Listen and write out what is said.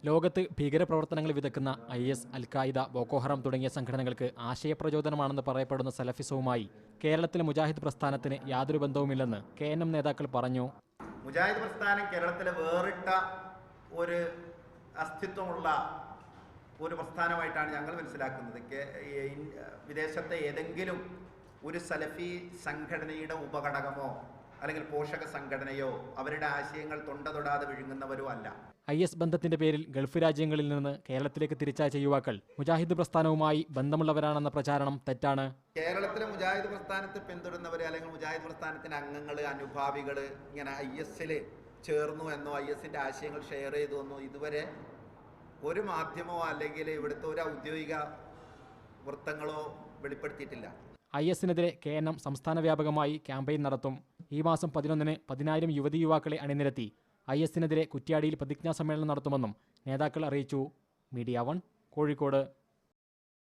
ലോകത്ത് ഭീകരപ്രവർത്തനങ്ങൾ വിതക്കുന്ന IS, al-Qaeda, Boko Haram തുടങ്ങിയ സംഘടനകൾക്ക് ആശയപ്രചോദനമാണെന്ന് പറയപ്പെടുന്ന സലഫിസവുമായി കേരളത്തിലെ മുജാഹിദ് പ്രസ്ഥാനത്തിന് യാതൊരു ബന്ധവുമില്ലെന്ന് KNM നേതാക്കൾ പറഞ്ഞു. മുജാഹിദ് പ്രസ്ഥാനം കേരളത്തിലെ വേറിട്ട ഒരു അസ്തിത്വമുള്ള ഒരു പ്രസ്ഥാനമായിട്ടാണ് ഞങ്ങൾ മനസ്സിലാക്കുന്നത്. വിദേശത്തെ ഏതെങ്കിലും ഒരു സലഫി സംഘടനയുടെ ഉപഘടകമോ അല്ലെങ്കിൽ പോഷക സംഘടനയോ അവരുടെ ആശയങ്ങൾ തൊടാതെ വിഴുങ്ങുന്നവരോ അല്ല. IS ബന്ധത്തിന്റെ പേരിൽ ഗൾഫ് രാജ്യങ്ങളിൽ നിന്ന് കേരളത്തിലേക്ക് തിരിച്ചയച്ച യുവാക്കൾ മുജാഹിദ് പ്രസ്ഥാനവുമായി ബന്ധമുള്ളവരാണെന്ന പ്രചാരണം തെറ്റാണ്. കേരളത്തിലെ മുജാഹിദ് പ്രസ്ഥാനത്തെ പിന്തുടരുന്നവർ അല്ലെങ്കിൽ മുജാഹിദ് പ്രസ്ഥാനത്തിന്റെ അംഗങ്ങൾ, അനുഭാവികൾ ഇങ്ങനെ IS-ൽ ചേർന്നു എന്നോ IS-ന്റെ ആശയങ്ങൾ ഷെയർ ചെയ്തു എന്നോ ഇതുവരെ ഒരു മാധ്യമമോ അല്ലെങ്കിൽ ഇവിടുത്തെ ഒരു ഔദ്യോഗിക വൃത്തങ്ങളോ വെളിപ്പെടുത്തിയിട്ടില്ല. IS-നെതിരെ KNM സംസ്ഥാന വ്യാപകമായി ക്യാമ്പയിൻ നടത്തും. ഈ മാസം 11-ന് 10,000 യുവതി യുവാക്കളെ അണിനിരത്തി IS-നെതിരെ കുറ്റ്യാടിയിൽ പ്രതിജ്ഞാ സമ്മേളനം നടത്തുമെന്നും നേതാക്കൾ അറിയിച്ചു. മീഡിയ 1 കോഴിക്കോട്.